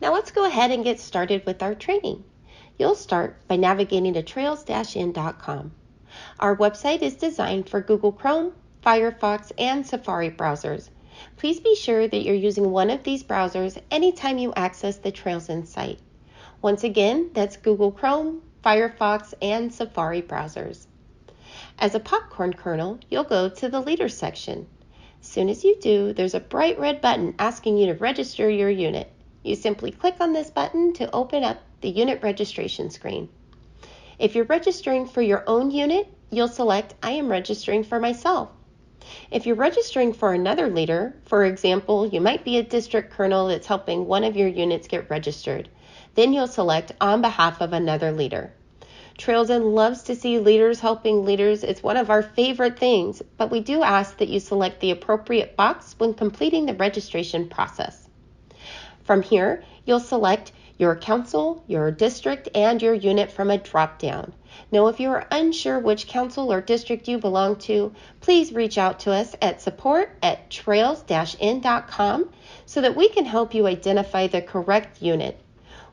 Now let's go ahead and get started with our training. You'll start by navigating to trails-in.com. Our website is designed for Google Chrome, Firefox, and Safari browsers. Please be sure that you're using one of these browsers anytime you access the Trails In site. Once again, that's Google Chrome, Firefox, and Safari browsers. As a popcorn kernel, you'll go to the Leaders section. As soon as you do, there's a bright red button asking you to register your unit. You simply click on this button to open up the unit registration screen. If you're registering for your own unit, you'll select I am registering for myself. If you're registering for another leader, for example, you might be a district kernel that's helping one of your units get registered, then you'll select on behalf of another leader. Trails In loves to see leaders helping leaders. It's one of our favorite things, but we do ask that you select the appropriate box when completing the registration process. From here, you'll select your council, your district, and your unit from a drop-down. Now, if you are unsure which council or district you belong to, please reach out to us at support@trails-in.com so that we can help you identify the correct unit.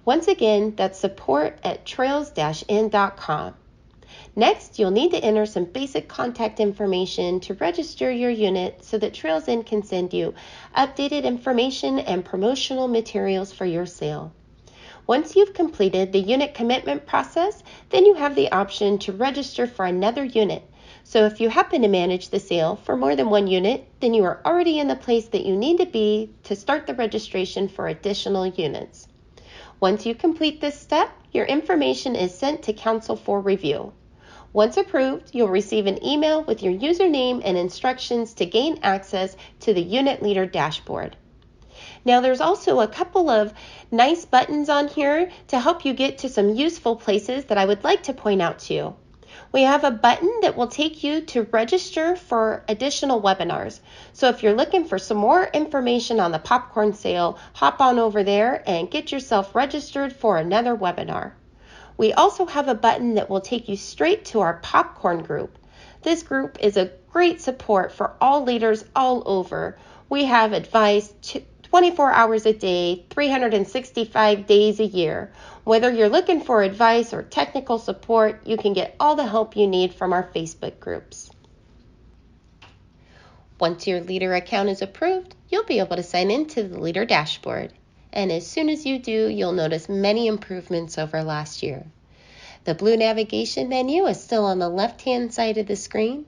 Once again, that's support@trails-in.com. Next, you'll need to enter some basic contact information to register your unit so that Trails In can send you updated information and promotional materials for your sale. Once you've completed the unit commitment process, then you have the option to register for another unit. So if you happen to manage the sale for more than one unit, then you are already in the place that you need to be to start the registration for additional units. Once you complete this step, your information is sent to Council for review. Once approved, you'll receive an email with your username and instructions to gain access to the Unit Leader dashboard. Now there's also a couple of nice buttons on here to help you get to some useful places that I would like to point out to you. We have a button that will take you to register for additional webinars. So if you're looking for some more information on the popcorn sale, hop on over there and get yourself registered for another webinar. We also have a button that will take you straight to our popcorn group. This group is a great support for all leaders all over. We have advice 24 hours a day, 365 days a year. Whether you're looking for advice or technical support, you can get all the help you need from our Facebook groups. Once your leader account is approved, you'll be able to sign into the leader dashboard. And as soon as you do, you'll notice many improvements over last year. The blue navigation menu is still on the left-hand side of the screen,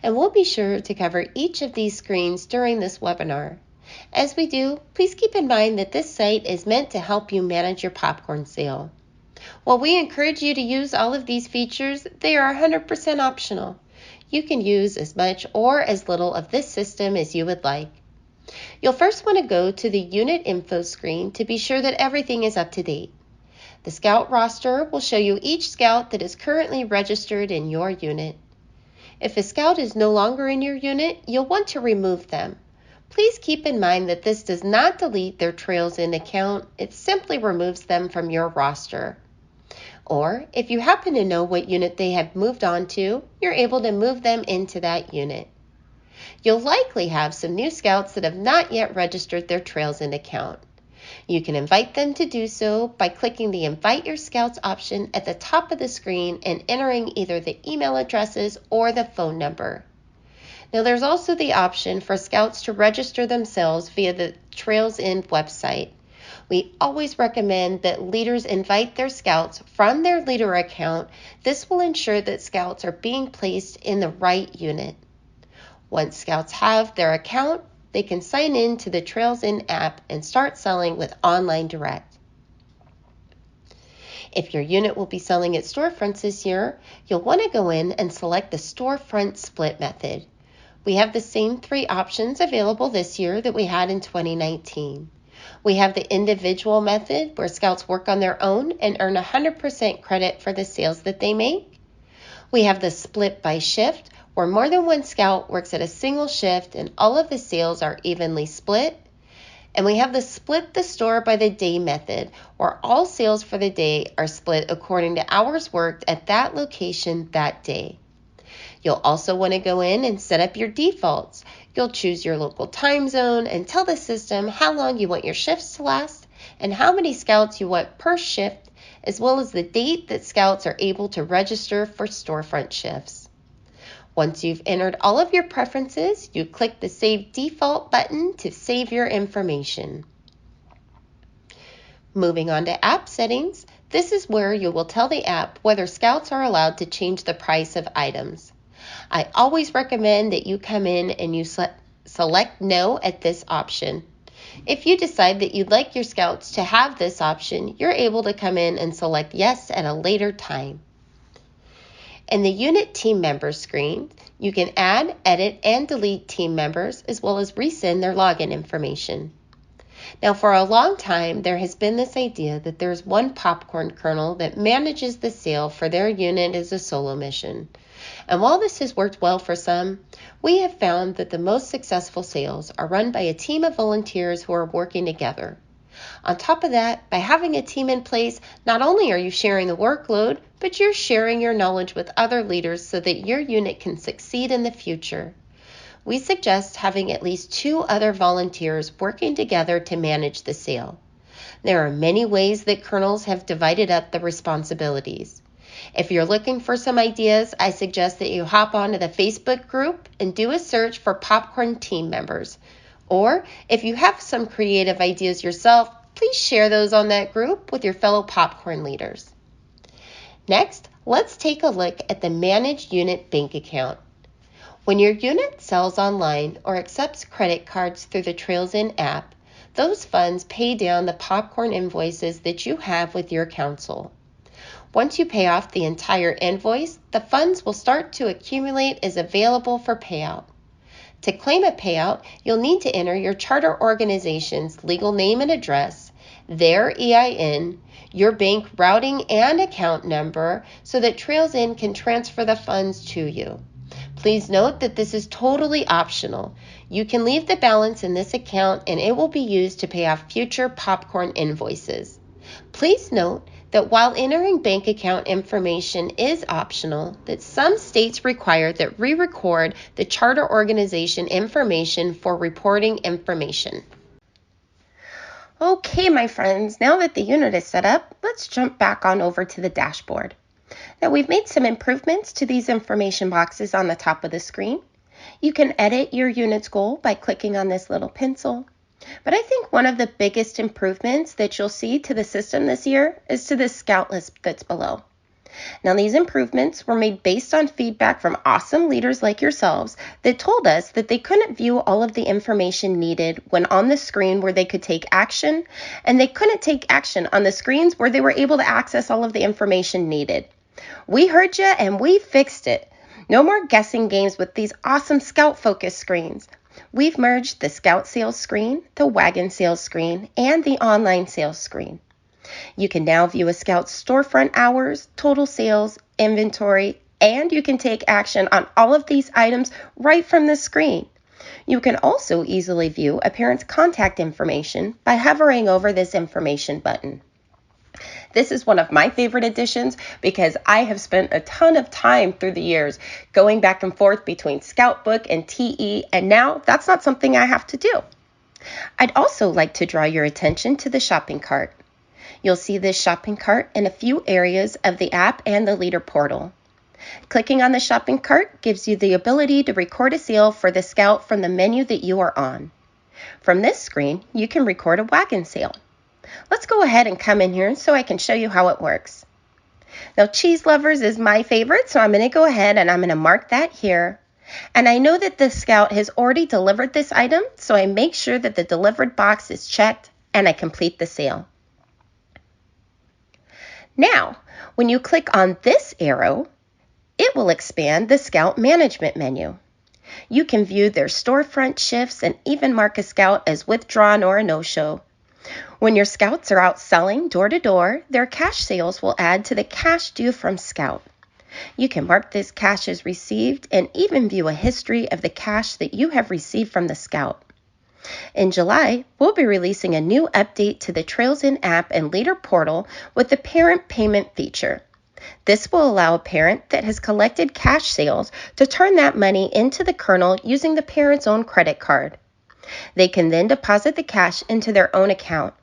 and we'll be sure to cover each of these screens during this webinar. As we do, please keep in mind that this site is meant to help you manage your popcorn sale. While we encourage you to use all of these features, they are 100% optional. You can use as much or as little of this system as you would like. You'll first want to go to the Unit Info screen to be sure that everything is up to date. The Scout roster will show you each Scout that is currently registered in your unit. If a Scout is no longer in your unit, you'll want to remove them. Please keep in mind that this does not delete their Trails In account, it simply removes them from your roster. Or, if you happen to know what unit they have moved on to, you're able to move them into that unit. You'll likely have some new Scouts that have not yet registered their Trails In account. You can invite them to do so by clicking the Invite Your Scouts option at the top of the screen and entering either the email addresses or the phone number. Now there's also the option for Scouts to register themselves via the Trails In website. We always recommend that leaders invite their Scouts from their leader account. This will ensure that Scouts are being placed in the right unit. Once Scouts have their account, they can sign in to the Trails In app and start selling with Online Direct. If your unit will be selling at storefronts this year, you'll want to go in and select the Storefront Split method. We have the same three options available this year that we had in 2019. We have the individual method where Scouts work on their own and earn 100% credit for the sales that they make. We have the split by shift where more than one Scout works at a single shift and all of the sales are evenly split. And we have the split the store by the day method where all sales for the day are split according to hours worked at that location that day. You'll also want to go in and set up your defaults. You'll choose your local time zone and tell the system how long you want your shifts to last, and how many scouts you want per shift, as well as the date that scouts are able to register for storefront shifts. Once you've entered all of your preferences, you click the Save Default button to save your information. Moving on to app settings, this is where you will tell the app whether scouts are allowed to change the price of items. I always recommend that you come in and you select No at this option. If you decide that you'd like your scouts to have this option, you're able to come in and select Yes at a later time. In the Unit Team Members screen, you can add, edit, and delete team members, as well as resend their login information. Now, for a long time, there has been this idea that there's one popcorn kernel that manages the sale for their unit as a solo mission. And while this has worked well for some, we have found that the most successful sales are run by a team of volunteers who are working together. On top of that, by having a team in place, not only are you sharing the workload, but you're sharing your knowledge with other leaders so that your unit can succeed in the future. We suggest having at least 2 other volunteers working together to manage the sale. There are many ways that kernels have divided up the responsibilities. If you're looking for some ideas, I suggest that you hop onto the Facebook group and do a search for popcorn team members. Or if you have some creative ideas yourself, please share those on that group with your fellow popcorn leaders. Next, let's take a look at the Manage Unit Bank Account. When your unit sells online or accepts credit cards through the Trails In app, those funds pay down the popcorn invoices that you have with your council. Once you pay off the entire invoice, the funds will start to accumulate as available for payout. To claim a payout, you'll need to enter your charter organization's legal name and address, their EIN, your bank routing and account number so that Trails In can transfer the funds to you. Please note that this is totally optional. You can leave the balance in this account and it will be used to pay off future popcorn invoices. Please note that while entering bank account information is optional, that some states require that we record the charter organization information for reporting information. Okay, my friends, now that the unit is set up, let's jump back on over to the dashboard. Now, we've made some improvements to these information boxes on the top of the screen. You can edit your unit's goal by clicking on this little pencil. But I think one of the biggest improvements that you'll see to the system this year is to this scout list that's below. Now, these improvements were made based on feedback from awesome leaders like yourselves that told us that they couldn't view all of the information needed when on the screen where they could take action, and they couldn't take action on the screens where they were able to access all of the information needed. We heard you and we fixed it. No more guessing games with these awesome scout focus screens. We've merged the scout sales screen, the wagon sales screen, and the online sales screen. You can now view a scout's storefront hours, total sales, inventory, and you can take action on all of these items right from the screen. You can also easily view a parent's contact information by hovering over this information button. This is one of my favorite additions because I have spent a ton of time through the years going back and forth between Scoutbook and TE, and now that's not something I have to do. I'd also like to draw your attention to the shopping cart. You'll see this shopping cart in a few areas of the app and the leader portal. Clicking on the shopping cart gives you the ability to record a sale for the Scout from the menu that you are on. From this screen, you can record a wagon sale. Let's go ahead and come in here so I can show you how it works. Now, cheese lovers is my favorite, so I'm going to go ahead and I'm going to mark that here. And I know that the Scout has already delivered this item, so I make sure that the delivered box is checked and I complete the sale. Now, when you click on this arrow, it will expand the Scout Management menu. You can view their storefront shifts and even mark a Scout as withdrawn or a no-show. When your Scouts are out selling door to door, their cash sales will add to the cash due from Scout. You can mark this cash as received and even view a history of the cash that you have received from the Scout. In July, we'll be releasing a new update to the Trails In app and leader portal with the parent payment feature. This will allow a parent that has collected cash sales to turn that money into the kernel using the parent's own credit card. They can then deposit the cash into their own account.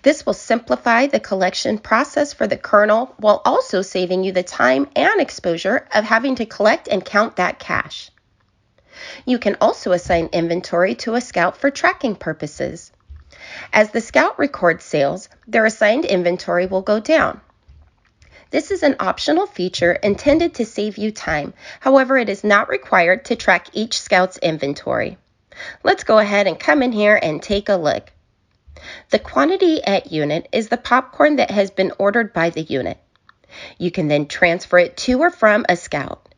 This will simplify the collection process for the Colonel while also saving you the time and exposure of having to collect and count that cash. You can also assign inventory to a scout for tracking purposes. As the scout records sales, their assigned inventory will go down. This is an optional feature intended to save you time. However, it is not required to track each scout's inventory. Let's go ahead and come in here and take a look. The quantity at unit is the popcorn that has been ordered by the unit. You can then transfer it to or from a scout.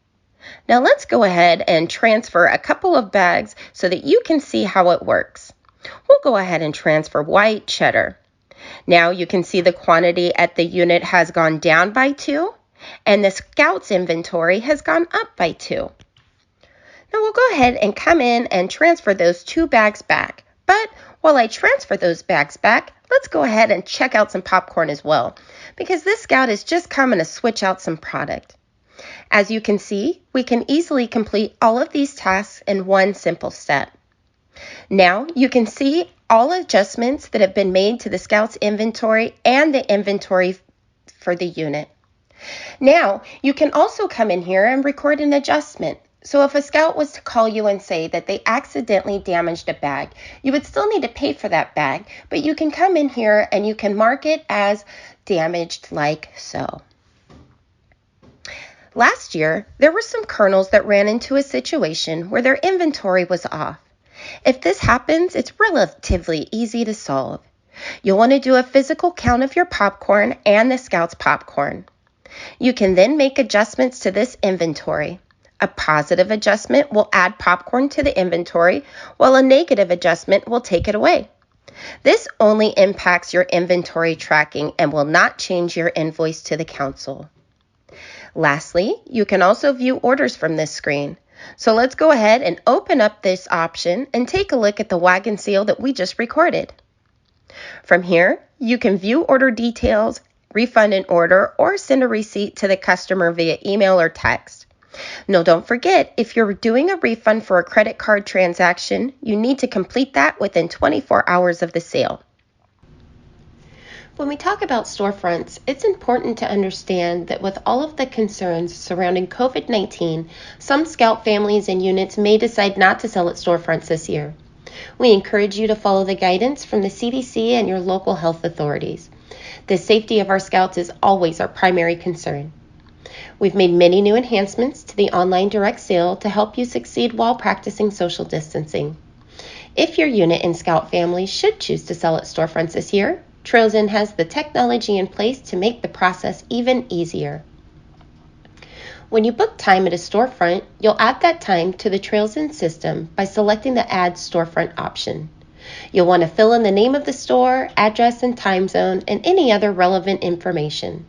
Now let's go ahead and transfer a couple of bags so that you can see how it works. We'll go ahead and transfer white cheddar. Now you can see the quantity at the unit has gone down by 2, and the scout's inventory has gone up by 2. Now we'll go ahead and come in and transfer those 2 bags back. But while I transfer those bags back, let's go ahead and check out some popcorn as well, because this scout is just coming to switch out some product. As you can see, we can easily complete all of these tasks in one simple step. Now you can see all adjustments that have been made to the scout's inventory and the inventory for the unit. Now you can also come in here and record an adjustment. So if a scout was to call you and say that they accidentally damaged a bag, you would still need to pay for that bag, but you can come in here and you can mark it as damaged like so. Last year, there were some colonels that ran into a situation where their inventory was off. If this happens, it's relatively easy to solve. You'll want to do a physical count of your popcorn and the scout's popcorn. You can then make adjustments to this inventory. A positive adjustment will add popcorn to the inventory, while a negative adjustment will take it away. This only impacts your inventory tracking and will not change your invoice to the council. Lastly, you can also view orders from this screen. So let's go ahead and open up this option and take a look at the wagon sale that we just recorded. From here, you can view order details, refund an order, or send a receipt to the customer via email or text. Now, don't forget, if you're doing a refund for a credit card transaction, you need to complete that within 24 hours of the sale. When we talk about storefronts, it's important to understand that with all of the concerns surrounding COVID-19, some scout families and units may decide not to sell at storefronts this year. We encourage you to follow the guidance from the CDC and your local health authorities. The safety of our scouts is always our primary concern. We've made many new enhancements to the online direct sale to help you succeed while practicing social distancing. If your unit and scout family should choose to sell at storefronts this year, Trails In has the technology in place to make the process even easier. When you book time at a storefront, you'll add that time to the Trails In system by selecting the Add Storefront option. You'll want to fill in the name of the store, address and time zone, and any other relevant information.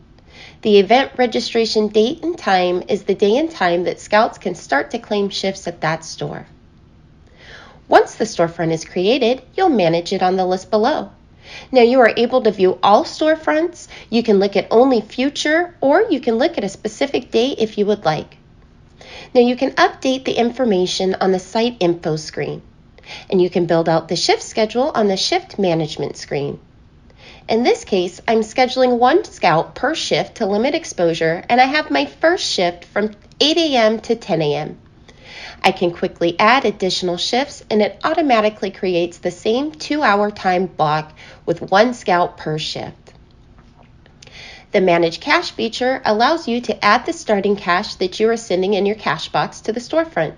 The event registration date and time is the day and time that scouts can start to claim shifts at that store. Once the storefront is created, you'll manage it on the list below. Now you are able to view all storefronts. You can look at only future, or you can look at a specific date if you would like. Now you can update the information on the site info screen, and you can build out the shift schedule on the shift management screen. In this case, I'm scheduling 1 scout per shift to limit exposure, and I have my first shift from 8 a.m. to 10 a.m. I can quickly add additional shifts, and it automatically creates the same 2-hour time block with 1 scout per shift. The Manage Cash feature allows you to add the starting cash that you are sending in your cash box to the storefront.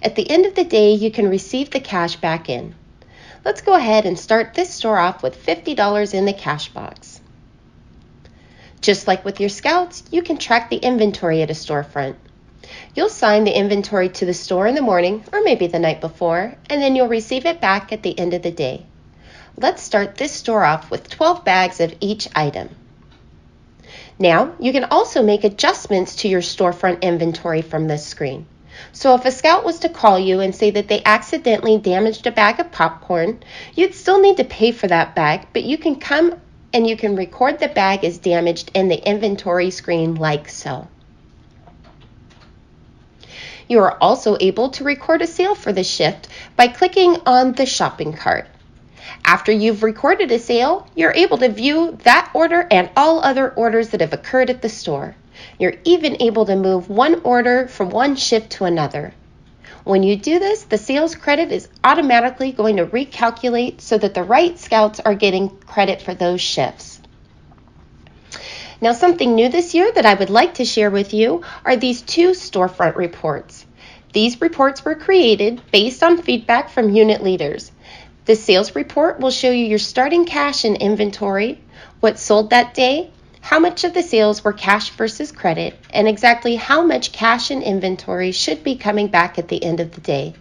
At the end of the day, you can receive the cash back in. Let's go ahead and start this store off with $50 in the cash box. Just like with your scouts, you can track the inventory at a storefront. You'll sign the inventory to the store in the morning or maybe the night before, and then you'll receive it back at the end of the day. Let's start this store off with 12 bags of each item. Now, you can also make adjustments to your storefront inventory from this screen. So if a scout was to call you and say that they accidentally damaged a bag of popcorn, you'd still need to pay for that bag, but you can come and you can record the bag as damaged in the inventory screen like so. You are also able to record a sale for the shift by clicking on the shopping cart. After you've recorded a sale, you're able to view that order and all other orders that have occurred at the store. You're even able to move one order from one shift to another. When you do this, the sales credit is automatically going to recalculate so that the right scouts are getting credit for those shifts. Now, something new this year that I would like to share with you are these 2 storefront reports. These reports were created based on feedback from unit leaders. The sales report will show you your starting cash and inventory, what sold that day, how much of the sales were cash versus credit, and exactly how much cash and inventory should be coming back at the end of the day.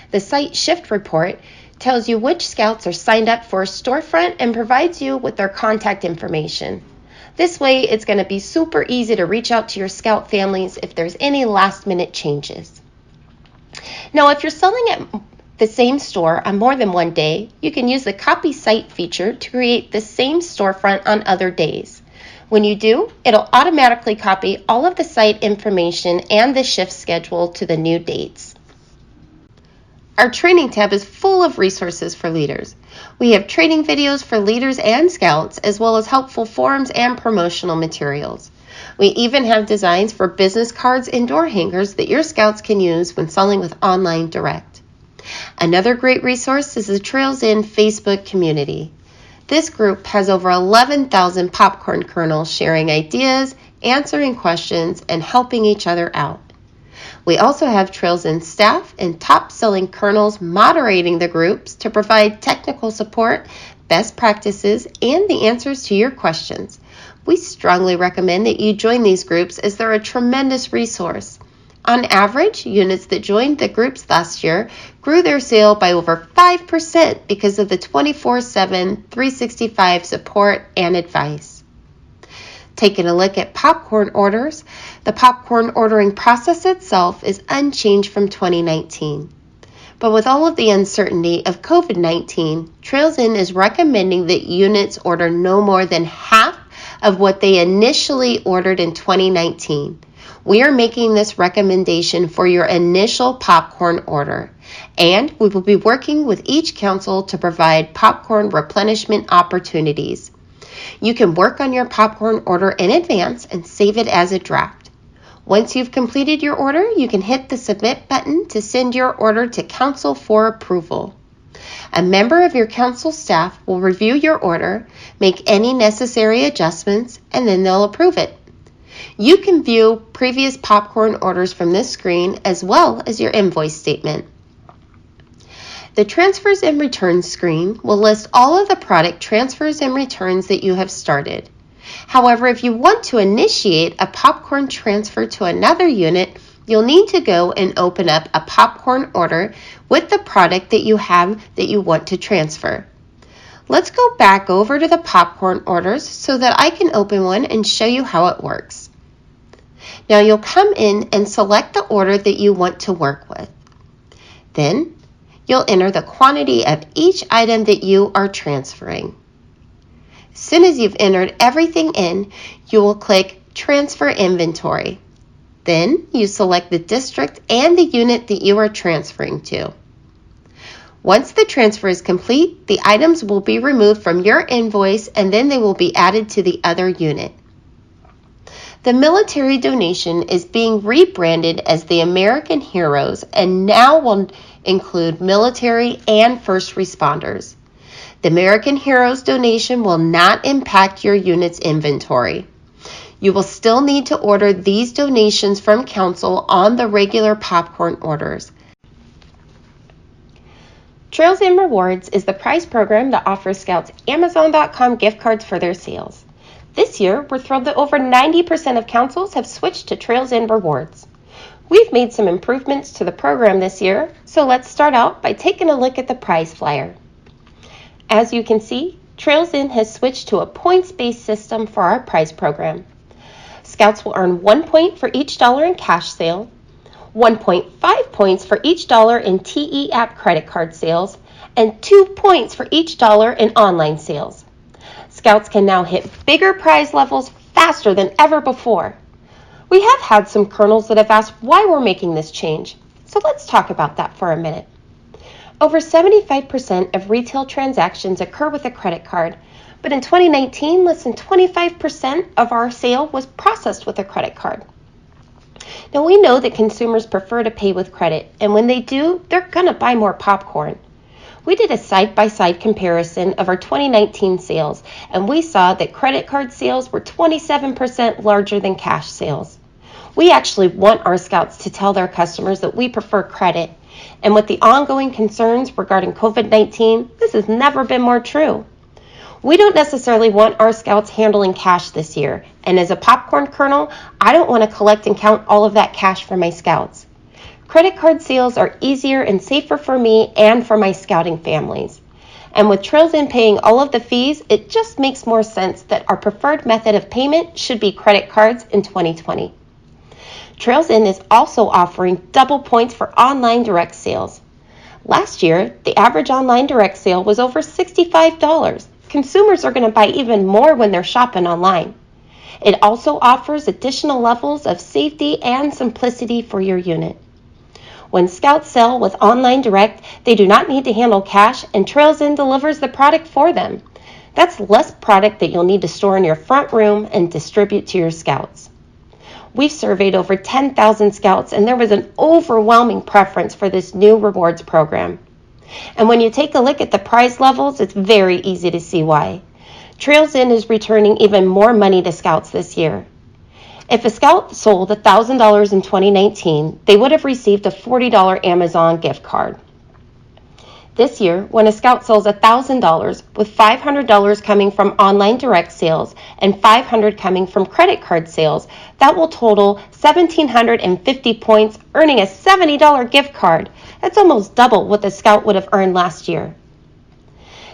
The site shift report tells you which scouts are signed up for a storefront and provides you with their contact information. This way, it's going to be super easy to reach out to your scout families if there's any last-minute changes. Now, if you're selling at the same store on more than one day, you can use the Copy Site feature to create the same storefront on other days. When you do, it'll automatically copy all of the site information and the shift schedule to the new dates. Our training tab is full of resources for leaders. We have training videos for leaders and scouts, as well as helpful forums and promotional materials. We even have designs for business cards and door hangers that your scouts can use when selling with online direct. Another great resource is the Trails In Facebook community. This group has over 11,000 popcorn kernels sharing ideas, answering questions, and helping each other out. We also have Trails In staff and top-selling kernels moderating the groups to provide technical support, best practices, and the answers to your questions. We strongly recommend that you join these groups as they're a tremendous resource. On average, units that joined the groups last year grew their sale by over 5% because of the 24/7, 365 support and advice. Taking a look at popcorn orders, the popcorn ordering process itself is unchanged from 2019. But with all of the uncertainty of COVID-19, Trails In is recommending that units order no more than half of what they initially ordered in 2019. We are making this recommendation for your initial popcorn order, and we will be working with each council to provide popcorn replenishment opportunities. You can work on your popcorn order in advance and save it as a draft. Once you've completed your order, you can hit the Submit button to send your order to council for approval. A member of your council staff will review your order, make any necessary adjustments, and then they'll approve it. You can view previous popcorn orders from this screen as well as your invoice statement. The Transfers and Returns screen will list all of the product transfers and returns that you have started. However, if you want to initiate a popcorn transfer to another unit, you'll need to go and open up a popcorn order with the product that you have that you want to transfer. Let's go back over to the popcorn orders so that I can open one and show you how it works. Now you'll come in and select the order that you want to work with. Then you'll enter the quantity of each item that you are transferring. As soon as you've entered everything in, you will click Transfer Inventory. Then you select the district and the unit that you are transferring to. Once the transfer is complete, the items will be removed from your invoice and then they will be added to the other unit. The military donation is being rebranded as the American Heroes and now will include military and first responders. The American Heroes donation will not impact your unit's inventory. You will still need to order these donations from council on the regular popcorn orders. Trails In Rewards is the prize program that offers scouts Amazon.com gift cards for their sales. This year, we're thrilled that over 90% of councils have switched to Trails In Rewards. We've made some improvements to the program this year, so let's start out by taking a look at the prize flyer. As you can see, Trails In has switched to a points-based system for our prize program. Scouts will earn 1 point for each dollar in cash sale, 1.5 points for each dollar in TE app credit card sales, and 2 points for each dollar in online sales. Scouts can now hit bigger prize levels faster than ever before. We have had some colonels that have asked why we're making this change, so let's talk about that for a minute. Over 75% of retail transactions occur with a credit card, but in 2019, less than 25% of our sale was processed with a credit card. Now, we know that consumers prefer to pay with credit, and when they do, they're going to buy more popcorn. We did a side-by-side comparison of our 2019 sales, and we saw that credit card sales were 27% larger than cash sales. We actually want our scouts to tell their customers that we prefer credit, and with the ongoing concerns regarding COVID-19, this has never been more true. We don't necessarily want our scouts handling cash this year, and as a popcorn colonel, I don't want to collect and count all of that cash for my scouts. Credit card sales are easier and safer for me and for my scouting families. And with Trails In paying all of the fees, it just makes more sense that our preferred method of payment should be credit cards in 2020. Trails In is also offering double points for online direct sales. Last year, the average online direct sale was over $65. Consumers are going to buy even more when they're shopping online. It also offers additional levels of safety and simplicity for your unit. When scouts sell with online direct, they do not need to handle cash, and Trails In delivers the product for them. That's less product that you'll need to store in your front room and distribute to your scouts. We've surveyed over 10,000 scouts, and there was an overwhelming preference for this new rewards program. And when you take a look at the prize levels, it's very easy to see why. Trails In is returning even more money to scouts this year. If a scout sold $1,000 in 2019, they would have received a $40 Amazon gift card. This year, when a scout sells $1,000, with $500 coming from online direct sales and $500 coming from credit card sales, that will total 1,750 points, earning a $70 gift card. That's almost double what the scout would have earned last year.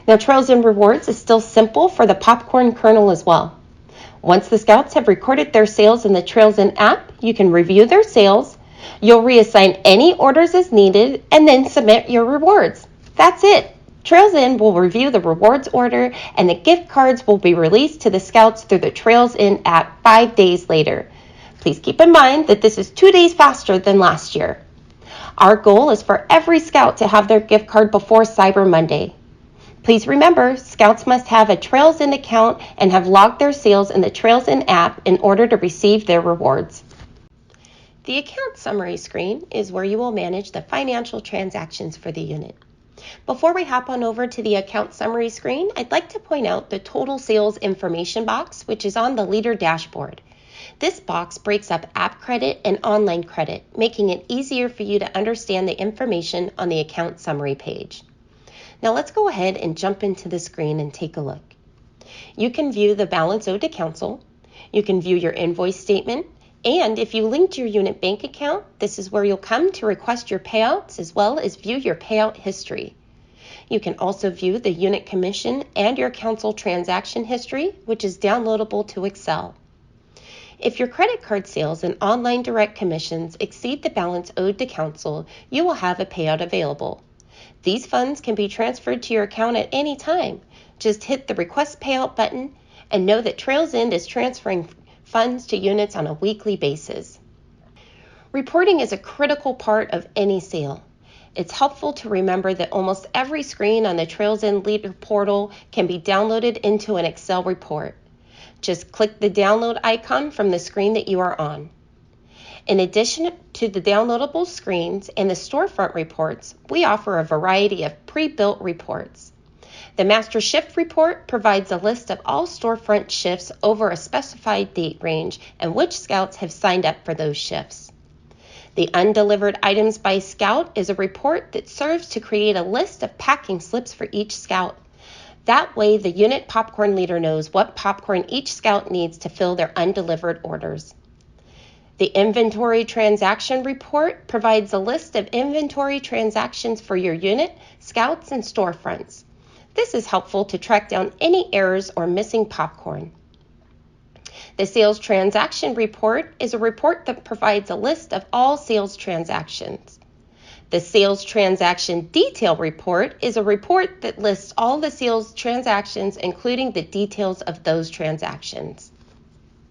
Now, Trails In Rewards is still simple for the popcorn kernel as well. Once the scouts have recorded their sales in the Trails In app, you can review their sales, you'll reassign any orders as needed, and then submit your rewards. That's it. Trails In will review the rewards order, and the gift cards will be released to the scouts through the Trails In app 5 days later. Please keep in mind that this is 2 days faster than last year. Our goal is for every scout to have their gift card before Cyber Monday. Please remember, scouts must have a Trails In account and have logged their sales in the Trails In app in order to receive their rewards. The account summary screen is where you will manage the financial transactions for the unit. Before we hop on over to the account summary screen, I'd like to point out the total sales information box, which is on the leader dashboard. This box breaks up app credit and online credit, making it easier for you to understand the information on the account summary page. Now let's go ahead and jump into the screen and take a look. You can view the balance owed to council, you can view your invoice statement, and if you linked your unit bank account, this is where you'll come to request your payouts as well as view your payout history. You can also view the unit commission and your council transaction history, which is downloadable to Excel. If your credit card sales and online direct commissions exceed the balance owed to council, you will have a payout available. These funds can be transferred to your account at any time. Just hit the Request Payout button and know that Trails In is transferring funds to units on a weekly basis. Reporting is a critical part of any sale. It's helpful to remember that almost every screen on the Trails In Leader portal can be downloaded into an Excel report. Just click the download icon from the screen that you are on. In addition to the downloadable screens and the storefront reports, we offer a variety of pre-built reports. The Master Shift Report provides a list of all storefront shifts over a specified date range and which scouts have signed up for those shifts. The Undelivered Items by Scout is a report that serves to create a list of packing slips for each scout. That way, the unit popcorn leader knows what popcorn each scout needs to fill their undelivered orders. The Inventory Transaction Report provides a list of inventory transactions for your unit, scouts, and storefronts. This is helpful to track down any errors or missing popcorn. The Sales Transaction Report is a report that provides a list of all sales transactions. The Sales Transaction Detail Report is a report that lists all the sales transactions, including the details of those transactions.